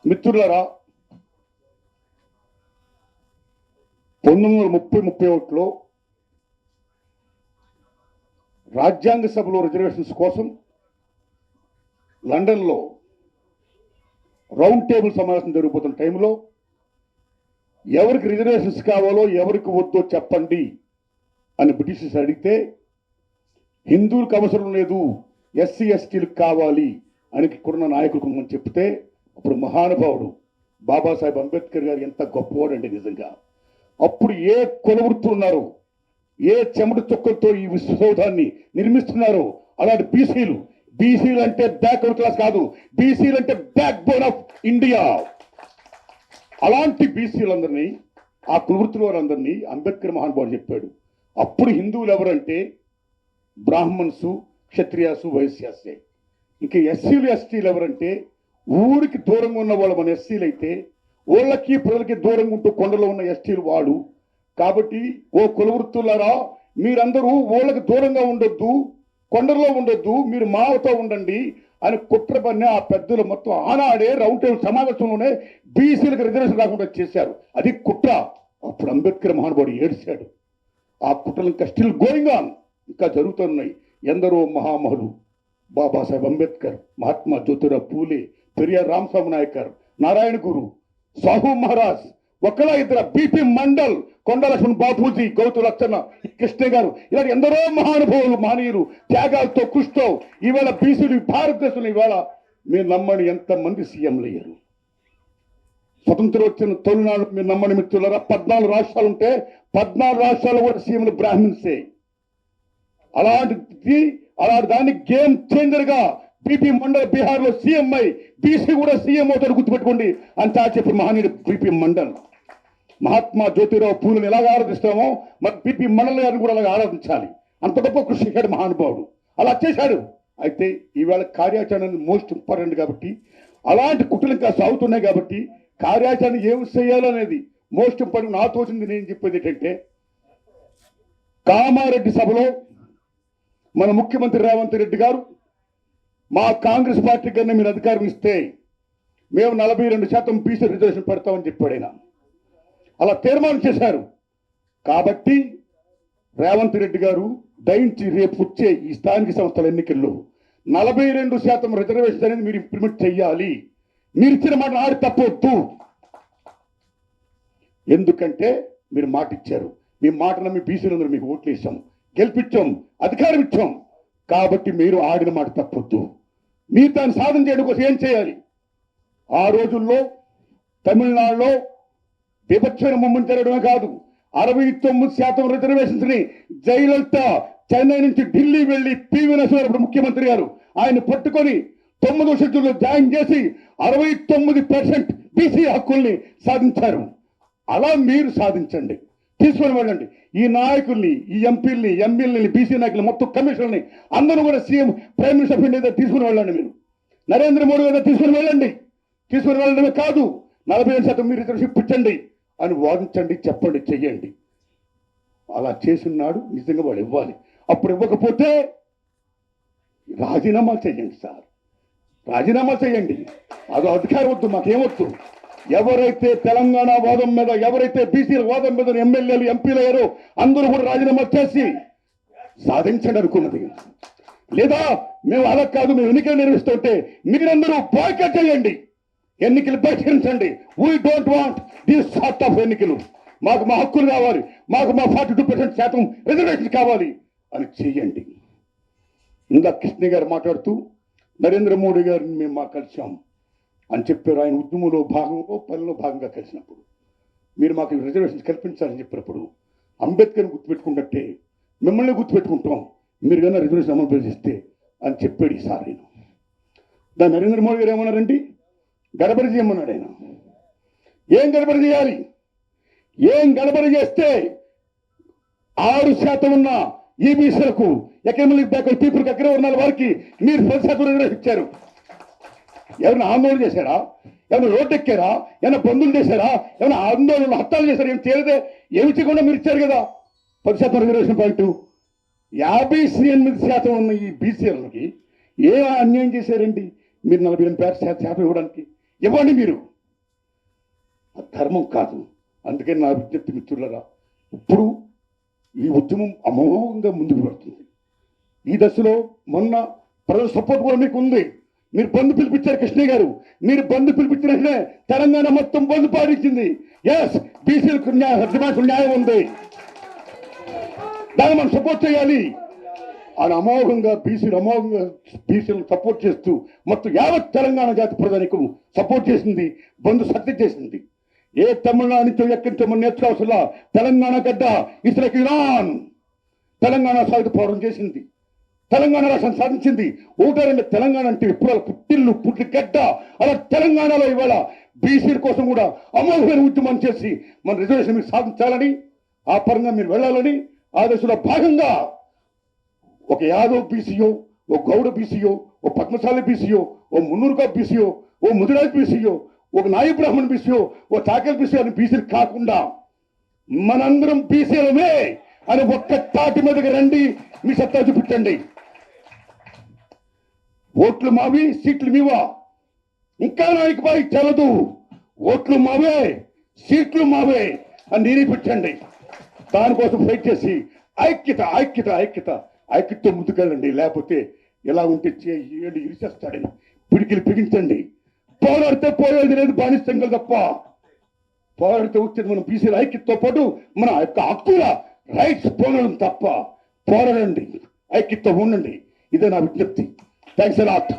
మిత్రులారా, 1930-31లో రాజ్యాంగ సభలో రిజర్వేషన్స్ కోసం లండన్లో రౌండ్ టేబుల్ సమావేశం జరుగుతున్న టైంలో ఎవరికి రిజర్వేషన్స్ కావాలో ఎవరికి వద్దో చెప్పండి అని బ్రిటిషర్స్ అడిగితే హిందువులకు అవసరం లేదు, ఎస్సీ ఎస్టీలకు కావాలి అని ఇక్కడున్న నాయకులు కొంతమంది చెప్తే అప్పుడు మహానుభావుడు బాబాసాహెబ్ అంబేద్కర్ గారు ఎంత గొప్పవాడండి నిజంగా. అప్పుడు ఏ కులవృత్తులు ఉన్నారో, ఏ చెమట చుక్కలతో ఈ విశ్వసౌధాన్ని నిర్మిస్తున్నారో అలాంటి బీసీలు అంటే బ్యాక్వర్డ్ క్లాస్ కాదు, బీసీలు అంటే బ్యాక్ బోన్ ఆఫ్ ఇండియా. అలాంటి బీసీలందరినీ, ఆ కులవృత్తుల వారందరినీ అంబేద్కర్ మహానుభావుడు చెప్పాడు. అప్పుడు హిందువులు ఎవరంటే బ్రాహ్మణ్సు, క్షత్రియాసు, వైశ్యాసే. ఇంకా ఎస్సీలు ఎస్టీలు ఎవరంటే ఊరికి దూరంగా ఉన్న వాళ్ళు మన ఎస్సీలు అయితే వాళ్ళకి ప్రజలకి దూరంగా ఉంటూ కొండలో ఉన్న ఎస్టీలు వాడు. కాబట్టి ఓ కులవృత్తులారా, మీరందరూ వాళ్ళకి దూరంగా ఉండొద్దు, కొండల్లో ఉండొద్దు, మీరు మావతో ఉండండి అని కుట్ర పని ఆ పెద్దలు మొత్తం ఆనాడే రౌండ్ టేబుల్ సమావేశంలోనే బీసీలకు రిజర్వేషన్ రాకుండా చేశారు. అది కుట్ర. అప్పుడు అంబేద్కర్ మహానుభావుడు ఏడ్చాడు. ఆ కుట్రలు ఇంకా స్టిల్ గోయింగ్ ఆన్, ఇంకా జరుగుతున్నాయి. ఎందరో మహామహులు, బాబాసాహెబ్ అంబేద్కర్, మహాత్మా జ్యోతిరావు పూలే, పెరియార్ రామస్వామి నాయకర్, నారాయణ గురు, సాహు మహారాజ్, ఒకలా ఇద్దరు, బిపి మండల్, కొండ లక్ష్మణ్ బాపూజీ, గౌతు లక్షణ, కృష్ణ గారు, ఇలాంటి ఎందరో మహానుభావులు, మహనీయులు త్యాగాలతో కృషితో ఈవేళ బీసీలు భారతదేశంలో ఈవేళ మీరు నమ్మని ఎంతమంది సీఎంలు అయ్యారు. స్వతంత్రం వచ్చిన తొలినాడు మీరు నమ్మని మిత్రులారా, 14 రాష్ట్రాలు ఉంటే 14 రాష్ట్రాలు కూడా సీఎంలు బ్రాహ్మిన్సే. అలాంటి దాన్ని గేమ్ చేంజర్ గా బిపి మండల్ బీహార్ లో సీఎం అయి బీసీ కూడా సీఎం అవుతాడు, గుర్తుపెట్టుకోండి అంతా చెప్పి మహనీయుడు బిపి మండల్. మహాత్మా జ్యోతిరావు పూలను ఎలాగ ఆరాధిస్తామో మరి బిపి మండల్ గారిని కూడా అలాగ ఆరాధించాలి. అంత గొప్ప కృషి చేశాడు మహానుభావుడు, అలా చేశాడు. అయితే ఈవేళ కార్యాచరణ మోస్ట్ ఇంపార్టెంట్ కాబట్టి, అలాంటి కుట్రలు ఇంకా సాగుతున్నాయి కాబట్టి కార్యాచరణ ఏం చేయాలనేది మోస్ట్ ఇంపార్టెంట్. నా తోచింది నేను చెప్పేది ఏంటంటే, కామారెడ్డి సభలో మన ముఖ్యమంత్రి రేవంత్ రెడ్డి గారు మా కాంగ్రెస్ పార్టీ కన్నా మీరు అధికారం ఇస్తే మేము 42% బీసీ రిజర్వేషన్ పెడతామని చెప్పాడు ఆయన. అలా తీర్మానం చేశారు. కాబట్టి రేవంత్ రెడ్డి గారు దయించి రేపు వచ్చే ఈ స్థానిక సంస్థల ఎన్నికల్లో 42% రిజర్వేషన్ అనేది మీరు ఇంప్లిమెంట్ చేయాలి. మీరు ఇచ్చిన మాట ఆడి తప్పొద్దు. ఎందుకంటే మీరు మాట ఇచ్చారు, మీ మాట నమ్మి బీసీలందరూ మీకు ఓట్లు వేసాం, గెలిపించాం, అధికారం ఇచ్చాం. కాబట్టి మీరు ఆడిన మాట తప్పొద్దు. మీరు దాన్ని సాధన చేయడం కోసం ఏం చేయాలి? ఆ రోజుల్లో తమిళనాడులో విభజన ముమ్మని జరగడమే కాదు, 69% రిజర్వేషన్స్ ని జయలలిత చెన్నై నుంచి ఢిల్లీ వెళ్లి పివి నరసింహారావు ముఖ్యమంత్రి గారు ఆయన పట్టుకొని 9వ షెడ్యూల్లో జాయిన్ చేసి 69% బీసీ హక్కుల్ని సాధించారు. అలా మీరు సాధించండి, తీసుకొని వెళ్ళండి. ఈ నాయకుల్ని, ఈ ఎంపీల్ని, ఎమ్మెల్యేని, బీసీ నాయకులు, మొత్తం కమిషనర్ని అందరూ కూడా CM, prime minister of India దగ్గర తీసుకుని వెళ్ళండి. మీరు నరేంద్ర మోడీ గారు తీసుకుని వెళ్ళండి. తీసుకుని వెళ్ళడమే కాదు, 45% మీరు రిజర్వేషన్ ఇప్పించండి అని వాదించండి, చెప్పండి, చెయ్యండి. అలా చేసినాడు నిజంగా వాళ్ళు ఇవ్వాలి. అప్పుడు ఇవ్వకపోతే రాజీనామా చేయండి సార్, రాజీనామా చేయండి. అదో అధికారం వద్దు, మాకేమొద్దు. ఎవరైతే తెలంగాణ వాదం మీద, ఎవరైతే బీసీల వాదం మీద ఎమ్మెల్యేలు, ఎంపీలు అయ్యారో అందరూ కూడా రాజీనామా చేసి సాధించండి అనుకున్నది. లేదా మేము అలా కాదు, మేము ఎన్నికలు నిర్వహిస్తుంటే మీరందరూ బాయ్కాట్ చేయండి, ఎన్నికలు బహిష్కరించండి. We don't want these sort of ఎన్నికలు. మాకు మా హక్కులు కావాలి, మాకు మా 42% రిజర్వేషన్ కావాలి అని చెయ్యండి. ఇందా కృష్ణ గారు మాట్లాడుతూ నరేంద్ర మోడీ గారిని మేము మా కలిసాం అని చెప్పారు. ఆయన ఉద్యమంలో భాగంలో, పనిలో భాగంగా కలిసినప్పుడు మీరు మాకు రిజర్వేషన్స్ కల్పించాలని చెప్పినప్పుడు అంబేద్కర్ని గుర్తుపెట్టుకున్నట్టే మిమ్మల్ని గుర్తుపెట్టుకుంటాం, మీరు కన్నా రిజర్వేషన్ అమలు చేస్తే అని చెప్పాడు ఈసారి ఆయన. దాన్ని నరేంద్ర మోడీ గారు ఏమన్నారండి? గడబడి చేయమన్నాడు ఆయన. ఏం గడబడి చేయాలి? ఏం గడబడి చేస్తే 6% ఉన్న ఈబీసీలకు, ఎకనామిక్ బ్యాక్వర్డ్ పీపుల్కి, అగ్రవర్ణాల వారికి మీరు 10% రిజర్వేషన్ ఇచ్చారు. ఎవరైనా ఆందోళన చేశారా? ఏమైనా రోడ్డు ఎక్కారా? ఏమైనా బంధువులు చేశారా? ఏమైనా ఆందోళనలు, హత్యలు చేశారా? ఏం చేయలేదే. ఏమి చేయకుండా మీరు ఇచ్చారు కదా 10% రిజర్వేషన్ పాయింట్. 58% ఉన్న ఈ బీసీలకి ఏ అన్యాయం చేశారండి మీరు? 48% ఇవ్వడానికి ఇవ్వండి. మీరు ధర్మం కాదు. అందుకే నా విజ్ఞప్తి మిత్రులరా, ఇప్పుడు ఈ ఉద్యమం అమోఘంగా ముందుకు పెడుతుంది. ఈ దశలో మొన్న ప్రజల సపోర్ట్ కూడా మీకు ఉంది. మీరు బంద్ పిలిపించారు కృష్ణయ్య గారు, మీరు బంద్ పిలిపించిన వెంటనే తెలంగాణ మొత్తం బంద్ పాటించింది. ఎస్, బీసీలకు న్యాయం ఉంది, దాన్ని మనం సపోర్ట్ చేయాలి అని అమోఘంగా బీసీలను సపోర్ట్ చేస్తూ మొత్తం యావత్ తెలంగాణ జాతి ప్రజలకు సపోర్ట్ చేసింది, బంద్ సక్సెస్ చేసింది. ఏ తమిళనాడు నుంచో ఎక్కడి నుంచో మనం నేర్చుకోవాల్సిన తెలంగాణ గడ్డ ఇతనికి ఇరాన్ తెలంగాణ సాయుధ పోరాటం చేసింది, తెలంగాణ రాష్ట్రం సాధించింది. ఒకటేరండి, తెలంగాణ అంటే విప్లవాల పుట్టిల్లు పుట్టి గడ్డ. అలా తెలంగాణలో ఇవాళ బీసీల కోసం కూడా అమోఘమైన ఉద్యమం చేసి మన రిజర్వేషన్ మీరు సాధించాలని, ఆ పరంగా మీరు వెళ్ళాలని, ఆ దశలో భాగంగా ఒక యాదవ్ బీసీయో, ఓ గౌడ బీసీయో, ఓ పద్మశాలి బీసీయో, ఓ మున్నూరుగా బీసీయో, ఓ ముదిరాజ్ బీసీయో, ఒక నాయి బ్రాహ్మణ్ బీసీయో, ఓ చాకల్ బీసీ అని బీసీలు కాకుండా మనందరం బీసీలమే అని ఒక్క తాటి మీదకి రండి, మీ సత్తా చూపించండి. ఓట్లు మావి, సీట్లు మీవా, ఇంకా నాయకుబాయి చలదు. ఓట్లు మావే, సీట్లు మావే అని నిరూపించండి. దానికోసం ఫైట్ చేసి ఐక్యత ఐక్యత ఐక్యత ఐక్యతతో ముందుకెళ్ళండి. లేకపోతే ఎలా ఉంటే ఏడు ఇరిచేస్తాడని పిడికిలు బిగించండి. పోరాడితే పోయేది లేదు, బానిసంగా తప్ప. పోరాడితే వచ్చేది మనం బీసీల ఐక్యతతో పాటు మన యొక్క హక్కుల రైట్స్ పోరాడడం తప్ప. పోరాడండి, ఐక్యతతో ఉండండి. ఇదే నా విజ్ఞప్తి. Thanks a lot.